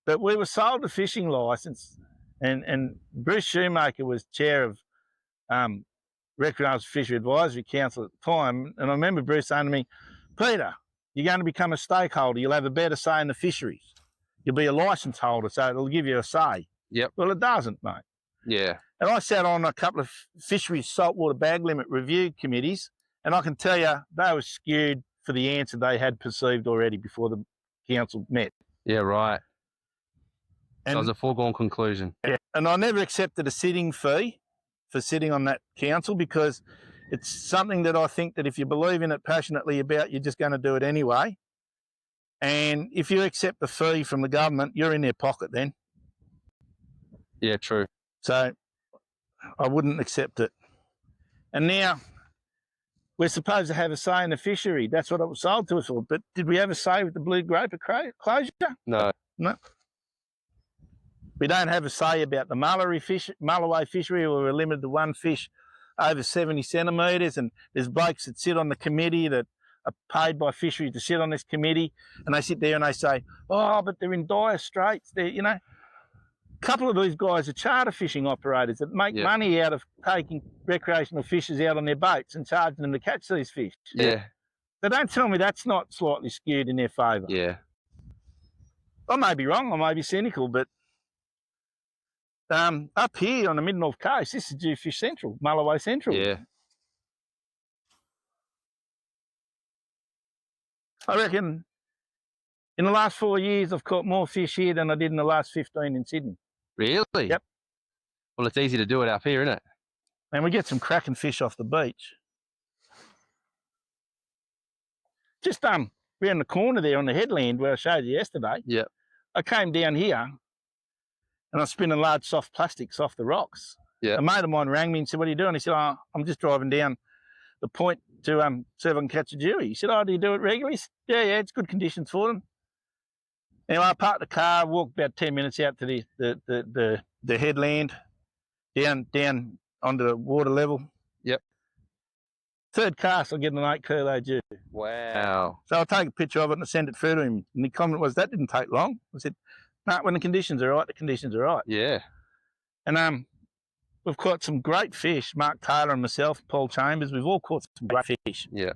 But we were sold a fishing licence, and Bruce Shoemaker was chair of Recreational Fishery Advisory Council at the time, and I remember Bruce saying to me, Peter, you're going to become a stakeholder. You'll have a better say in the fisheries. You'll be a licence holder, so it'll give you a say. Yep. Well, it doesn't, mate. Yeah. And I sat on a couple of fisheries saltwater bag limit review committees, and I can tell you they were skewed for the answer they had perceived already before the council met. Yeah, right. And so it was a foregone conclusion. Yeah. And I never accepted a sitting fee for sitting on that council, because it's something that I think that if you believe in it passionately about, you're just going to do it anyway. And if you accept the fee from the government, you're in their pocket then. Yeah, true. So I wouldn't accept it. And now we're supposed to have a say in the fishery. That's what it was sold to us for. But did we have a say with the blue groper closure? No. No. We don't have a say about the mulloway fishery, where we're limited to one fish over 70 centimetres, and there's blokes that sit on the committee that are paid by fisheries to sit on this committee, and they sit there and they say, oh, but they're in dire straits. They're, you know, a couple of these guys are charter fishing operators that make money out of taking recreational fishers out on their boats and charging them to catch these fish. Yeah. So don't tell me that's not slightly skewed in their favour. Yeah. I may be wrong, I may be cynical, but up here on the mid-north coast, this is Jewfish Central, Mulloway Central. Yeah. I reckon in the last 4 years, I've caught more fish here than I did in the last 15 in Sydney. Really? Yep. Well, it's easy to do it up here, isn't it? And we get some cracking fish off the beach. Just around the corner there on the headland where I showed you yesterday. Yeah. I came down here and I was spinning large soft plastics off the rocks. Yeah. A mate of mine rang me and said, what are you doing? He said, oh, I'm just driving down the point to see if I can catch a dewey. He said, oh, do you do it regularly? Said, yeah, it's good conditions for them. Anyway, I parked the car, walked about 10 minutes out to the headland, down onto the water level. Yep. Third cast, I get an 8 kilo dew. Wow. So I'll take a picture of it and I send it through to him. And the comment was, that didn't take long. I said, no, when the conditions are right, the conditions are right. Yeah. And we've caught some great fish. Mark Taylor and myself, Paul Chambers, we've all caught some great fish. Yeah.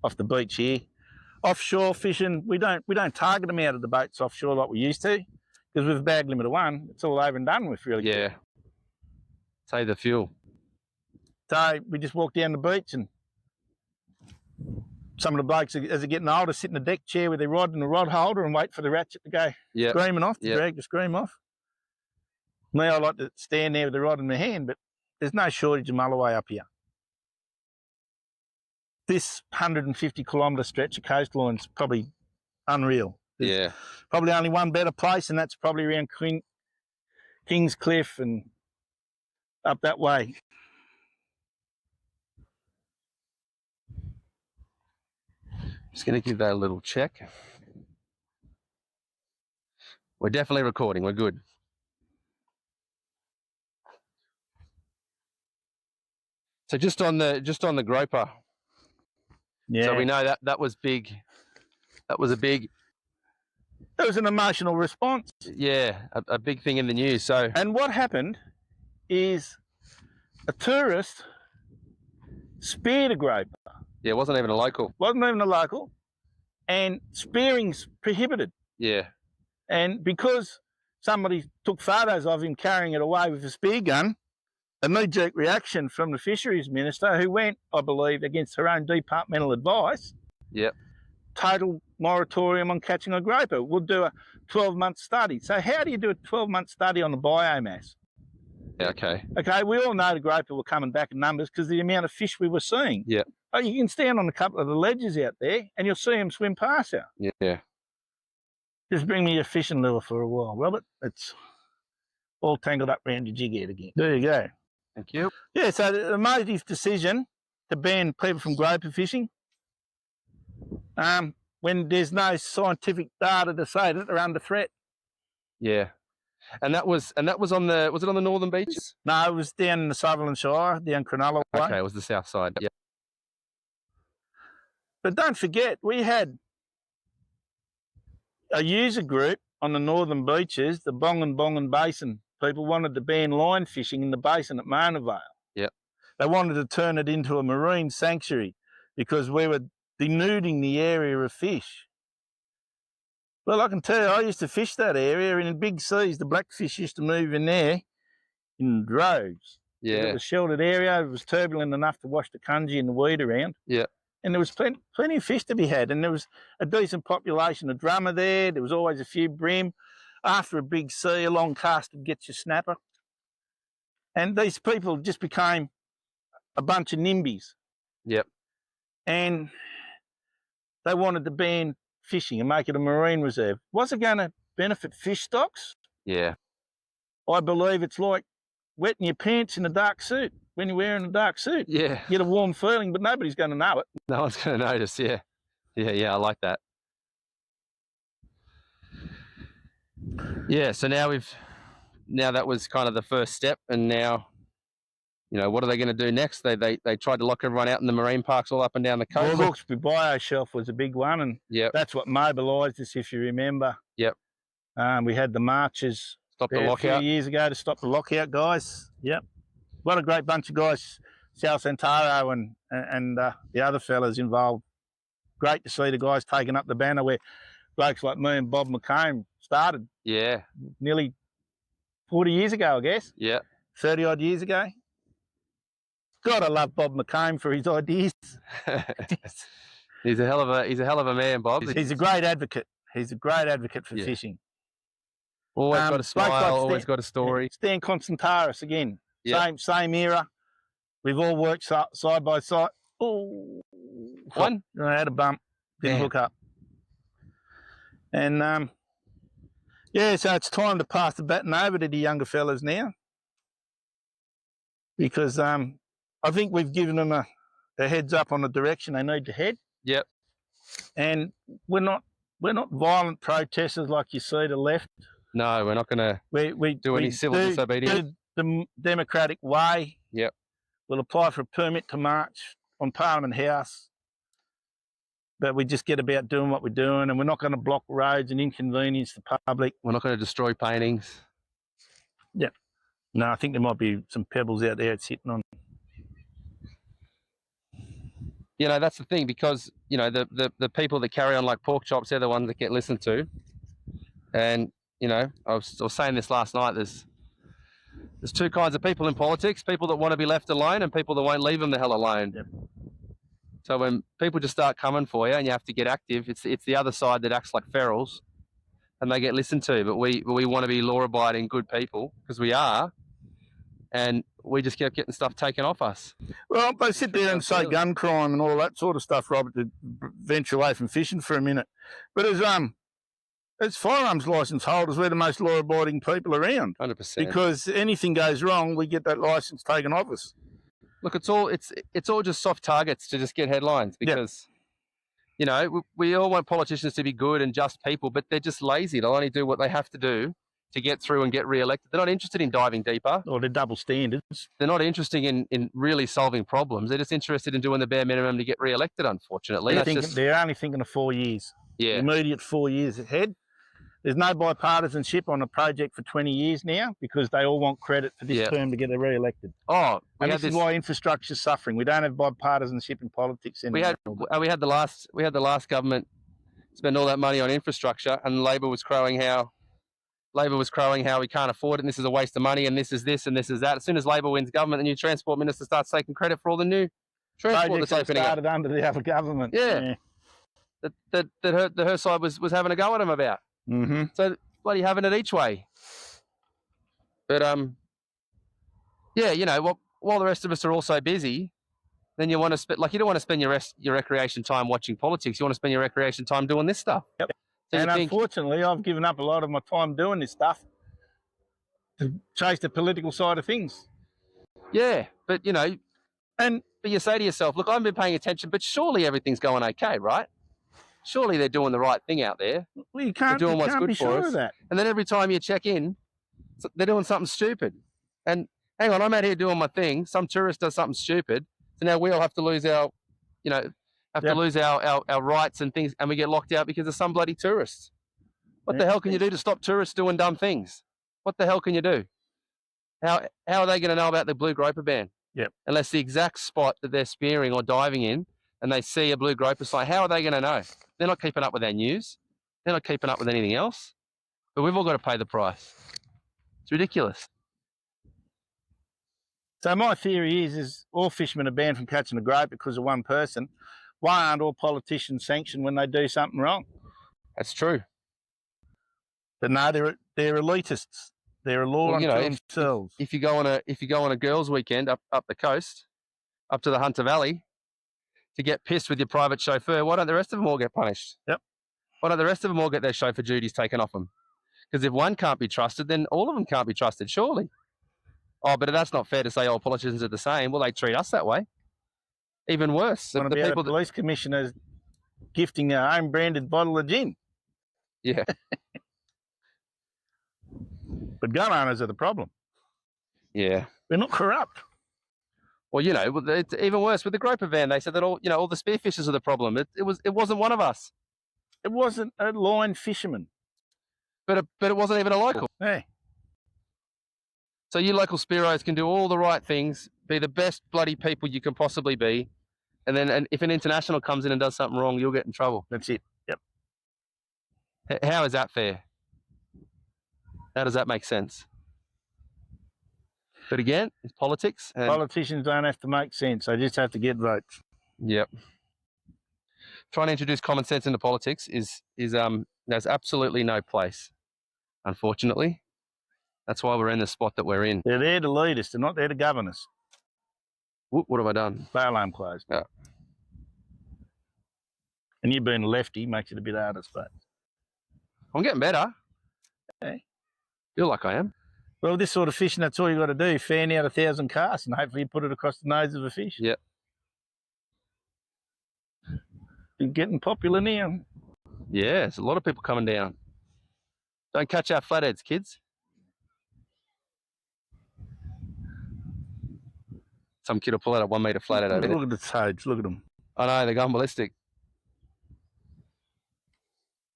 Off the beach here. Offshore fishing, we don't target them out of the boats offshore like we used to, because with a bag limit of 1, it's all over and done with, really. Yeah. Save the fuel. So we just walk down the beach, and some of the blokes, as they're getting older, sit in the deck chair with their rod and a rod holder and wait for the ratchet to go screaming off, to drag the scream off. Me, I like to stand there with the rod in my hand, but there's no shortage of mulloway up here. This 150-kilometre stretch of coastline's probably unreal. There's probably only one better place, and that's probably around Kings Cliff and up that way. Just going to give that a little check. We're definitely recording. We're good. So just on the groper. Yeah. So we know that was big. That was an emotional response. Yeah, a big thing in the news. So, and what happened is a tourist speared a groper. Yeah, it wasn't even a local. Wasn't even a local. And spearing's prohibited. Yeah. And because somebody took photos of him carrying it away with a spear gun, a knee-jerk reaction from the Fisheries Minister, who went, I believe, against her own departmental advice. Yep. Total moratorium on catching a groper. We'll do a 12-month study. So how do you do a 12-month study on the biomass? Yeah, okay. Okay, we all know the groper were coming back in numbers because of the amount of fish we were seeing. Yeah. But you can stand on a couple of the ledges out there and you'll see them swim past you. Yeah. Just bring me your fishing lure for a while, Robert. It's all tangled up around your jig head again. There you go. Thank you. Yeah, so the motive decision to ban people from groper fishing, when there's no scientific data to say that they're under threat. Yeah. And that was on the, was it on the northern beaches? No, it was down in the Sutherland Shire, down Cronulla way. Okay, it was the south side. Yeah. But don't forget, we had a user group on the northern beaches, the Bongan Basin. People wanted to ban line fishing in the basin at Mona Vale. Yep. They wanted to turn it into a marine sanctuary because we were denuding the area of fish. Well, I can tell you, I used to fish that area, and in big seas, the blackfish used to move in there in droves. Yeah. It was a sheltered area. It was turbulent enough to wash the cungy and the weed around. Yeah. And there was plenty of fish to be had, and there was a decent population of drummer there. There was always a few bream. After a big sea, a long cast would get your snapper. And these people just became a bunch of NIMBYs. Yep. And they wanted to ban fishing and make it a marine reserve. Was it going to benefit fish stocks? Yeah. I believe it's like wetting your pants in a dark suit when you're wearing a dark suit. Yeah. You get a warm feeling, but nobody's going to know it. No one's going to notice, yeah. Yeah, I like that. Yeah, so now that was kind of the first step, and now, you know, what are they going to do next? They tried to lock everyone out in the marine parks all up and down the coast. Well, Hawkesbury Bioshelf was a big one, and that's what mobilised us, if you remember. Yep. We had the marches a few years ago to stop the lockout, guys. Yep. What a great bunch of guys, Sal Santaro and the other fellas involved. Great to see the guys taking up the banner where blokes like me and Bob McComb started. Yeah. Nearly 40 years ago, I guess. Yeah. 30 odd years ago. God, I love Bob McComb for his ideas. He's a hell of a man, Bob. He's a great advocate. He's a great advocate for fishing. Always got a smile, always got a story. Stan Constantaris again. Yep. Same era. We've all worked side by side. Oh, one. I had a bump. Didn't hook up. And so it's time to pass the baton over to the younger fellas now, because I think we've given them a heads up on the direction they need to head. Yep. And we're not violent protesters like you see to the left. No, we're not going to do any civil disobedience. The democratic way. Yep. We'll apply for a permit to march on Parliament House, but we just get about doing what we're doing, and we're not going to block roads and inconvenience the public. We're not going to destroy paintings. Yeah. No, I think there might be some pebbles out there it's hitting on. You know, that's the thing, because, you know, the people that carry on like pork chops, they're the ones that get listened to. And, you know, I was saying this last night, there's two kinds of people in politics: people that want to be left alone and people that won't leave them the hell alone. Yep. So when people just start coming for you and you have to get active, it's the other side that acts like ferals and they get listened to. But we want to be law-abiding, good people, because we are, and we just kept getting stuff taken off us. Well, they sit there and say gun crime and all that sort of stuff, Robert, to venture away from fishing for a minute. But as firearms licence holders, we're the most law-abiding people around. 100%. Because anything goes wrong, we get that licence taken off us. Look, it's all just soft targets to just get headlines, because, you know, we all want politicians to be good and just people, but they're just lazy. They'll only do what they have to do to get through and get re-elected. They're not interested in diving deeper. Or they're double standards. They're not interested in really solving problems. They're just interested in doing the bare minimum to get re-elected, unfortunately. They're only thinking of 4 years. Yeah. Immediate 4 years ahead. There's no bipartisanship on a project for 20 years now, because they all want credit for this term to get re-elected. Oh, and this is why infrastructure's suffering. We don't have bipartisanship in politics anymore. We had the last government spend all that money on infrastructure, and Labor was crowing how we can't afford it, and this is a waste of money, and this is this and this is that. As soon as Labor wins government, the new transport minister starts taking credit for all the new transport that's opening up. Started under the other government. Yeah. That her side was having a go at them about. Mm-hmm. So bloody having it each way. But you know, while the rest of us are all so busy, then you want to spend, like, you don't want to spend your recreation time watching politics. You want to spend your recreation time doing this stuff. Yep. So and unfortunately, I've given up a lot of my time doing this stuff to chase the political side of things. Yeah, but you know, but you say to yourself, look, I've been paying attention, but surely everything's going okay, right? Surely they're doing the right thing out there. Well, you can't be sure of that. And then every time you check in, they're doing something stupid. And hang on, I'm out here doing my thing. Some tourist does something stupid. So now we all have to lose our, you know, to lose our rights and things, and we get locked out because of some bloody tourists. What the hell can you do to stop tourists doing dumb things? What the hell can you do? How are they going to know about the blue groper ban? Yep. Unless the exact spot that they're spearing or diving in, and they see a blue groper sign, how are they going to know? They're not keeping up with their news. They're not keeping up with anything else. But we've all got to pay the price. It's ridiculous. So my theory is all fishermen are banned from catching a grope because of one person. Why aren't all politicians sanctioned when they do something wrong? That's true. But no, they're elitists. They're a law unto themselves. If you go on a girls' weekend up the coast, up to the Hunter Valley, to get pissed with your private chauffeur, why don't the rest of them all get punished? Yep. Why don't the rest of them all get their chauffeur duties taken off them? Because if one can't be trusted, then all of them can't be trusted, surely. Oh, but that's not fair to say all politicians are the same. Well, they treat us that way. Even worse. The police commissioner gifting a home-branded bottle of gin. Yeah. But gun owners are the problem. Yeah. We're not corrupt. Well, it's even worse with the groper van. They said that all the spearfishers are the problem. It wasn't one of us. It wasn't a line fisherman. But it wasn't even a local. Hey. So you local spearos can do all the right things, be the best bloody people you can possibly be, and if an international comes in and does something wrong, you'll get in trouble. That's it. Yep. How is that fair? How does that make sense? But again, it's politics. And politicians don't have to make sense. They just have to get votes. Yep. Trying to introduce common sense into politics is there's absolutely no place, unfortunately. That's why we're in the spot that we're in. They're there to lead us. They're not there to govern us. What have I done? Bail alarm closed. Yeah. And you being a lefty makes it a bit harder, but I'm getting better. Hey. Feel like I am. Well, this sort of fishing, that's all you got to do. Fan out 1,000 casts and hopefully you put it across the nose of a fish. Yep. You're getting popular now. Yeah, there's a lot of people coming down. Don't catch our flatheads, kids. Some kid will pull out a 1 metre flathead over there. Look at the toads, look at them. I know, they're going ballistic.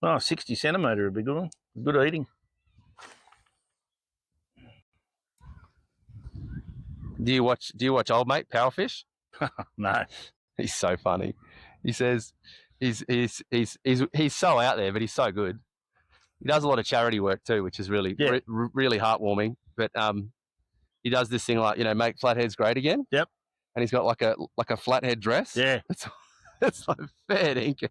Oh, 60 centimetre would be good one. Good eating. Do you watch old mate Powerfish? No. He's so funny. He says he's so out there, but he's so good. He does a lot of charity work too, which is really really heartwarming. But he does this thing like, make flatheads great again. Yep. And he's got like a flathead dress. Yeah. That's like fair dinkum.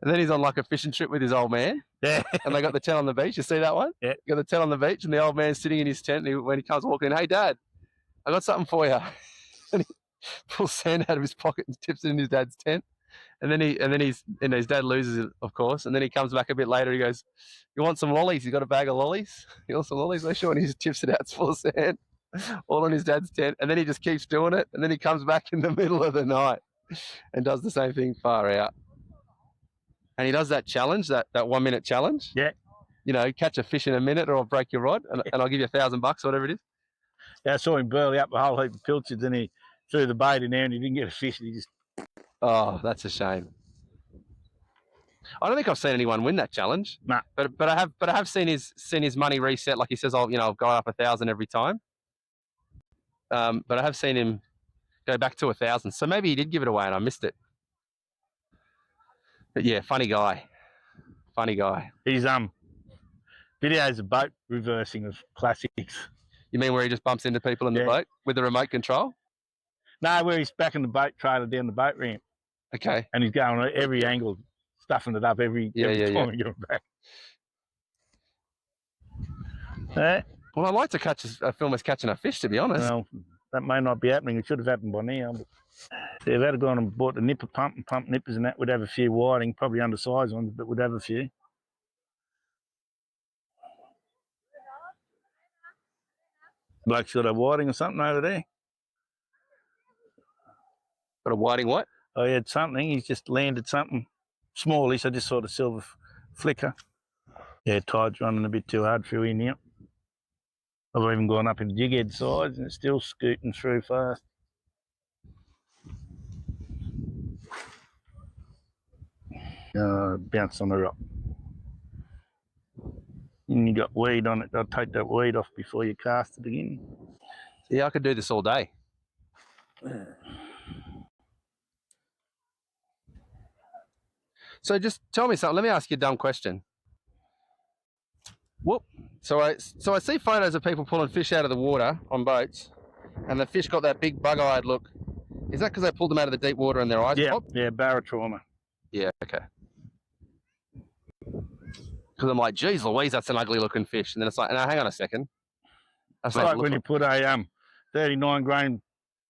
And then he's on like a fishing trip with his old man. Yeah. And they got the tent on the beach. You see that one? Yeah. Got the tent on the beach, and the old man's sitting in his tent. And when he comes walking in, "Hey, Dad, I got something for you." And he pulls sand out of his pocket and tips it in his dad's tent. And then his dad loses it, of course. And then he comes back a bit later. He goes, "You want some lollies?" He's got a bag of lollies. "You want some lollies?" "Oh, sure." And he just tips it out. It's full of sand, all on his dad's tent. And then he just keeps doing it. And then he comes back in the middle of the night and does the same thing far out. And he does that challenge, that 1 minute challenge. Yeah. Catch a fish in a minute or I'll break your rod, and I'll give you $1,000 or whatever it is. Yeah, I saw him burley up a whole heap of pilchards, and he threw the bait in there and he didn't get a fish. And he just... Oh, that's a shame. I don't think I've seen anyone win that challenge. No. But I have seen his money reset. Like he says, I'll go up 1,000 every time. But I have seen him go back to 1,000. So maybe he did give it away and I missed it. But yeah, funny guy. He's videos of boat reversing of classics. You mean where he just bumps into people in the boat with the remote control? No, where he's backing the boat trailer down the boat ramp. Okay. And he's going on every angle, stuffing it up every time he goes back. Well, I'd like to catch a film as catching a fish, to be honest. Well, that may not be happening. It should have happened by now. But if they'd have gone and bought the nipper pump and pump nippers and that, would have a few whiting, probably undersized ones, but would have a few. Bloke's got a whiting or something over there. Got a whiting what? Oh, he had something. He's just landed something smallish. I just saw the silver flicker. Yeah, tide's running a bit too hard through here now. I've even gone up in jig head size and it's still scooting through fast. Bounce on the rock. And you got weed on it. I'll take that weed off before you cast it again. Yeah, I could do this all day. So just tell me something. Let me ask you a dumb question. Whoop. So I see photos of people pulling fish out of the water on boats, and the fish got that big bug-eyed look. Is that because they pulled them out of the deep water and their eyes popped? Yeah, barotrauma. Yeah, okay. Because I'm like, geez Louise, that's an ugly looking fish. And then it's like, no, hang on a second. It's like when you put a 39 grain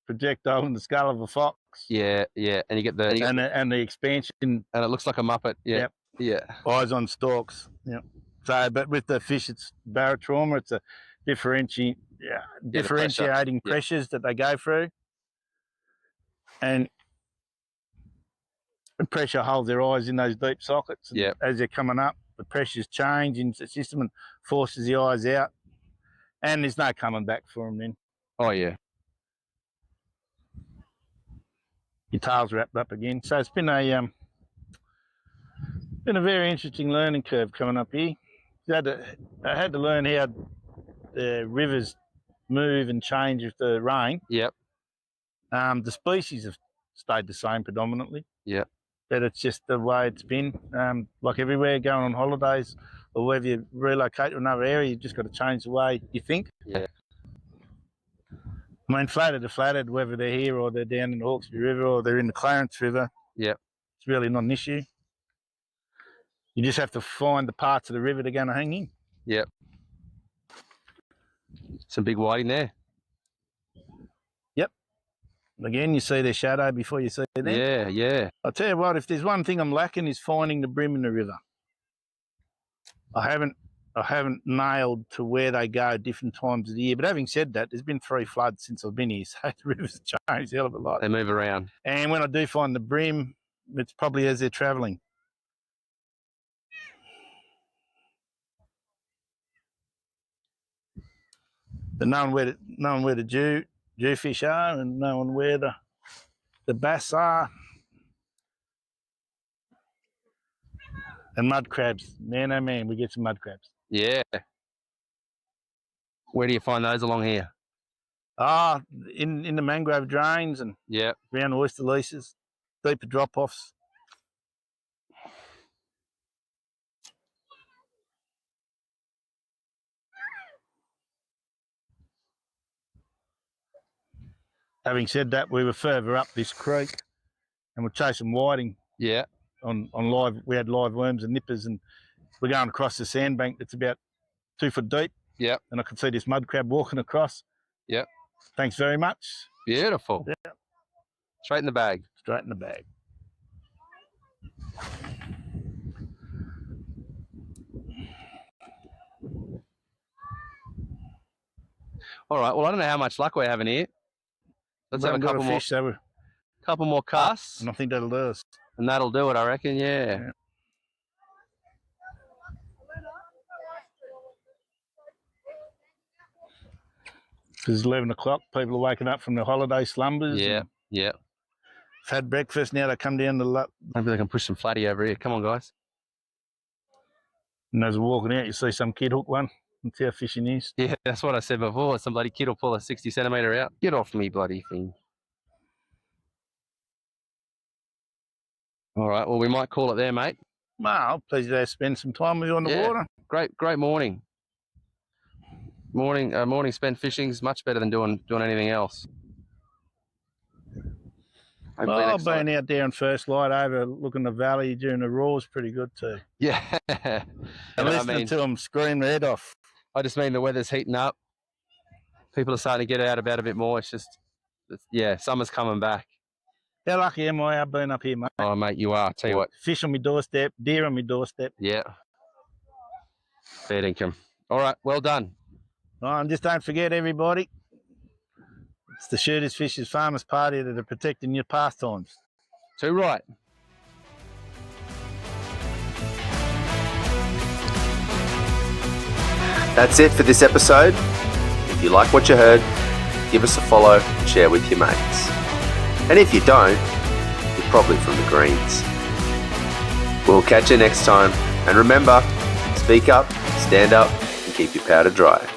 projectile in the skull of a fox. Yeah, yeah. And you get the and the expansion. And it looks like a muppet. Yeah. Yep. Yeah. Eyes on stalks. Yeah. So, but with the fish, it's barotrauma. It's a differentiating pressures that they go through. And the pressure holds their eyes in those deep sockets. Yeah. As they're coming up, the pressures change in the system and forces the eyes out. And there's no coming back for them then. Oh, yeah. Your tail's wrapped up again. So it's been a very interesting learning curve coming up here. I had to learn how the rivers move and change with the rain. Yep. The species have stayed the same predominantly. Yep. But it's just the way it's been. Like everywhere, going on holidays or whether you relocate to another area, you've just got to change the way you think. Yeah. I mean, flathead to flathead, whether they're here or they're down in the Hawkesbury River or they're in the Clarence River. Yep. It's really not an issue. You just have to find the parts of the river they're going to hang in. Yep. Some big whiting there. Yep. Again, you see their shadow before you see them. Yeah, yeah. I'll tell you what, if there's one thing I'm lacking is finding the brim in the river. I haven't nailed to where they go at different times of the year. But having said that, there's been 3 floods since I've been here, so the river's changed a hell of a lot. They move around. And when I do find the brim, it's probably as they're travelling. But knowing where the jewfish are and knowing where the bass are. And mud crabs. Man, oh man, we get some mud crabs. Yeah. Where do you find those along here? In the mangrove drains and around oyster leases, deeper drop-offs. Having said that, we were further up this creek and we're chasing whiting. Yeah. On live, we had live worms and nippers, and we're going across the sandbank that's about 2 foot deep. Yeah. And I could see this mud crab walking across. Yeah. Thanks very much. Beautiful. Yeah. Straight in the bag. Straight in the bag. All right. Well, I don't know how much luck we're having here. Let's have a couple more. Couple more casts. And I think that'll do us. And that'll do it, I reckon. Yeah. Because it's 11 o'clock, people are waking up from their holiday slumbers. Yeah, yeah. Had breakfast, now they come down to maybe they can push some flatty over here. Come on, guys. And as we're walking out, you see some kid hook one. That's how fishing is. Yeah, that's what I said before. Some bloody kid will pull a 60 centimetre out. Get off me, bloody thing. All right, well, we might call it there, mate. Well, pleasure to spend some time with you on the water. Great morning. Morning spent fishing is much better than doing anything else. I've been out there on first light overlooking the valley during the roars pretty good too. Yeah. And listening to them scream their head off. I just mean the weather's heating up. People are starting to get out about a bit more. Summer's coming back. How lucky am I I've been up here, mate? Oh, mate, you are. Tell you what. Fish on my doorstep, deer on my doorstep. Yeah. Fair dinkum. All right, well done. And just don't forget, everybody, it's the Shooters, Fishers, Farmers Party that are protecting your pastimes. Too right. That's it for this episode. If you like what you heard, give us a follow and share with your mates. And if you don't, you're probably from the greens. We'll catch you next time. And remember, speak up, stand up, and keep your powder dry.